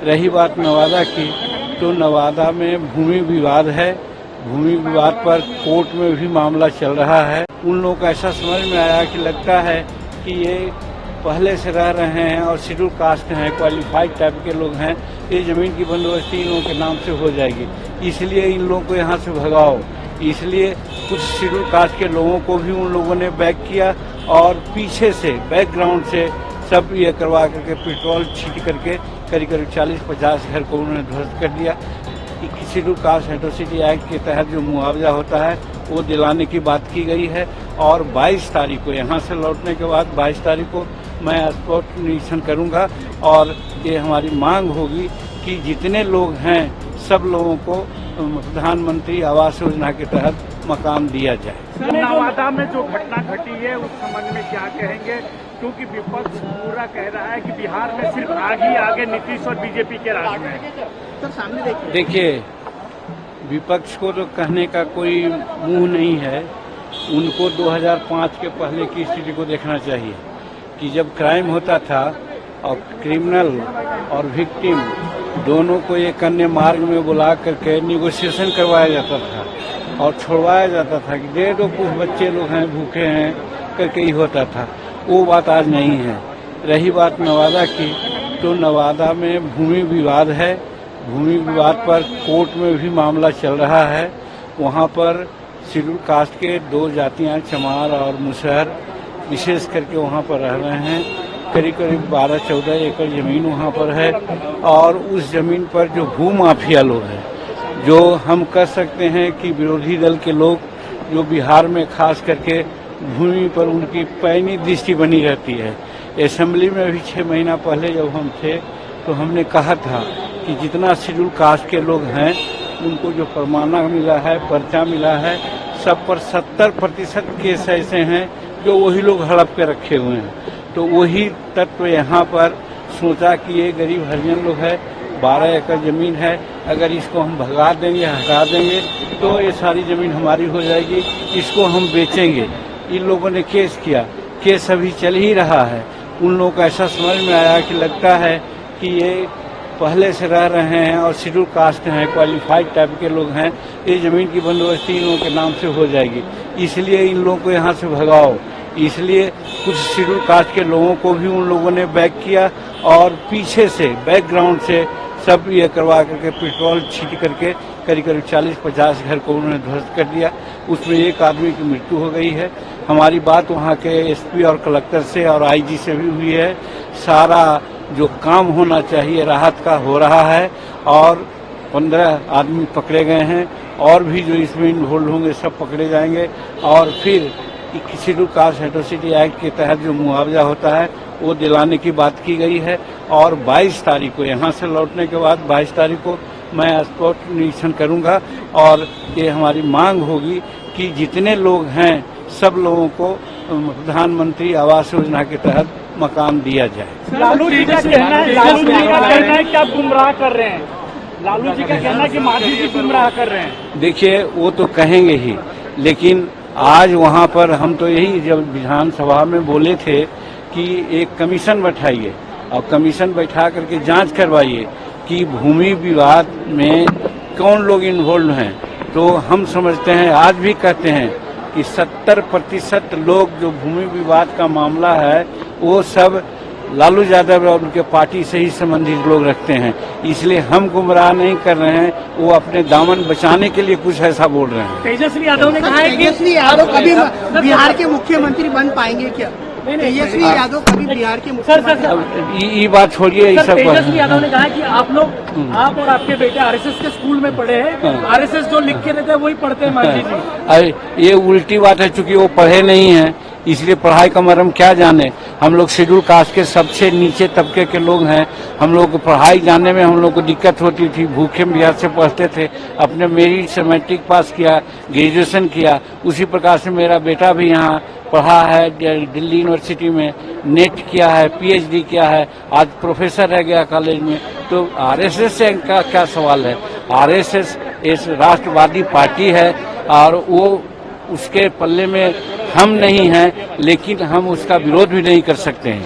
रही बात नवादा की, तो नवादा में भूमि विवाद है। भूमि विवाद पर कोर्ट में भी मामला चल रहा है। उन लोगों को ऐसा समझ में आया कि लगता है कि ये पहले से रह रहे हैं और शेड्यूल कास्ट हैं, क्वालिफाइड टाइप के लोग हैं, ये जमीन की बंदोबस्ती इन लोगों के नाम से हो जाएगी, इसलिए इन लोगों को यहाँ से भगाओ। इसलिए कुछ शेड्यूल कास्ट के लोगों को भी उन लोगों ने बैक किया और पीछे से बैकग्राउंड से सब ये करवा करके पेट्रोल छीट करके करीब करीब 40-50 घर को उन्होंने ध्वस्त कर दिया। शेड्यूल कास्ट एट्रोसिटी एक्ट के तहत जो मुआवजा होता है वो दिलाने की बात की गई है और 22 तारीख को यहाँ से लौटने के बाद 22 तारीख को मैं स्पॉट निरीक्षण करूँगा और ये हमारी मांग होगी कि जितने लोग हैं सब लोगों को प्रधानमंत्री आवास योजना के तहत मकान दिया जाए। नवादा में जो घटना घटी है उस संबंध में क्या कहेंगे, क्योंकि विपक्ष पूरा कह रहा है कि बिहार में सिर्फ आगे आगे नीतीश और बीजेपी के राज में है। तो सामने देखिए, विपक्ष को तो कहने का कोई मुंह नहीं है। उनको 2005 के पहले की स्थिति को देखना चाहिए कि जब क्राइम होता था और क्रिमिनल और विक्टिम दोनों को एक अन्य मार्ग में बुला करके निगोशिएशन करवाया जाता था और छोड़वाया जाता था कि दे दो, कुछ बच्चे लोग हैं भूखे हैं करके ही होता था। वो बात आज नहीं है। रही बात नवादा की, तो नवादा में भूमि विवाद है। भूमि विवाद पर कोर्ट में भी मामला चल रहा है। वहाँ पर शेड्यूल कास्ट के 2 जातियाँ चमार और मुसहर विशेष करके वहाँ पर रह रहे हैं। करीब करीब 12-14 एकड़ जमीन वहाँ पर है और उस जमीन पर जो भूमाफिया लोग हैं, जो हम कह सकते हैं कि विरोधी दल के लोग, जो बिहार में खास करके भूमि पर उनकी पैनी दृष्टि बनी रहती है। असेंबली में भी 6 महीना पहले जब हम थे तो हमने कहा था कि जितना शेड्यूल कास्ट के लोग हैं उनको जो परमाना मिला है, पर्चा मिला है, सब पर 70% केस ऐसे हैं जो वही लोग हड़प के रखे हुए हैं। तो वही तत्व यहाँ पर सोचा कि ये गरीब हरिजन लोग है, 12 एकड़ जमीन है, अगर इसको हम भगा देंगे, हटा देंगे तो ये सारी जमीन हमारी हो जाएगी, इसको हम बेचेंगे। इन लोगों ने केस किया, केस अभी चल ही रहा है। उन लोगों को ऐसा समझ में आया कि लगता है कि ये पहले से रह रहे हैं और शेड्यूल कास्ट हैं, क्वालिफाइड टाइप के लोग हैं, ये जमीन की बंदोबस्ती इन लोगों के नाम से हो जाएगी, इसलिए इन लोगों को यहाँ से भगाओ। इसलिए कुछ शेड्यूल कास्ट के लोगों को भी उन लोगों ने बैक किया और पीछे से बैकग्राउंड से सब ये करवा करके पेट्रोल छीट करके करीब करीब 40-50 घर को उन्होंने ध्वस्त कर दिया। उसमें एक आदमी की मृत्यु हो गई है। हमारी बात वहाँ के एसपी और कलेक्टर से और आईजी से भी हुई है। सारा जो काम होना चाहिए राहत का हो रहा है और 15 आदमी पकड़े गए हैं और भी जो इसमें इन्वॉल्व होंगे सब पकड़े जाएंगे और फिर शेड्यूल कास्ट एट्रोसिटी एक्ट के तहत जो मुआवजा होता है वो दिलाने की बात की गई है और 22 तारीख को यहाँ से लौटने के बाद 22 तारीख को मैं स्पॉट निरीक्षण करूँगा और ये हमारी मांग होगी कि जितने लोग हैं सब लोगों को प्रधानमंत्री आवास योजना के तहत मकान दिया जाए। लालू जी का कहना है कि आप गुमराह कर रहे हैं। लालू जी का कहना है कि मांझी जी गुमराह कर रहे हैं। देखिए, वो तो कहेंगे ही, लेकिन आज वहाँ पर हम तो यही जब विधानसभा में बोले थे कि एक कमीशन बैठाइए और कमीशन बैठा करके जांच करवाइए कि भूमि विवाद में कौन लोग इन्वॉल्व हैं। तो हम समझते हैं, आज भी कहते हैं कि 70% लोग जो भूमि विवाद का मामला है वो सब लालू यादव और उनके पार्टी से ही संबंधित लोग रखते हैं। इसलिए हम गुमराह नहीं कर रहे हैं, वो अपने दामन बचाने के लिए कुछ ऐसा बोल रहे हैं। तेजस्वी यादव ने कहा है कि तेजस्वी यादव कभी बिहार के मुख्यमंत्री बन पाएंगे क्या? तेजस्वी यादव कभी बिहार के मुख्यमंत्री? ये बात छोड़िए, ये सब तेजस्वी यादव ने कहा कि आप लोग, आप और आपके बेटे आरएसएस के स्कूल में पढ़े हैं, आरएसएस जो लिख के देते हैं वही पढ़ते हैं मांझी जी। अरे ये उल्टी बात है, चूंकि वो पढ़े नहीं हैं इसलिए पढ़ाई का मर्म क्या जाने। हम लोग शेड्यूल कास्ट के सबसे नीचे तबके के लोग हैं, हम लोग को पढ़ाई जानने में हम लोग को दिक्कत होती थी, भूखे बिहार से पढ़ते थे। अपने मेरिट से मैट्रिक पास किया, ग्रेजुएशन किया, उसी प्रकार से मेरा बेटा भी यहाँ पढ़ा है, दिल्ली यूनिवर्सिटी में नेट किया है, पीएचडी किया है, आज प्रोफेसर रह गया कॉलेज में। तो आरएसएस से का क्या सवाल है? आरएसएस एक राष्ट्रवादी पार्टी है और वो उसके पल्ले में हम नहीं हैं, लेकिन हम उसका विरोध भी नहीं कर सकते हैं।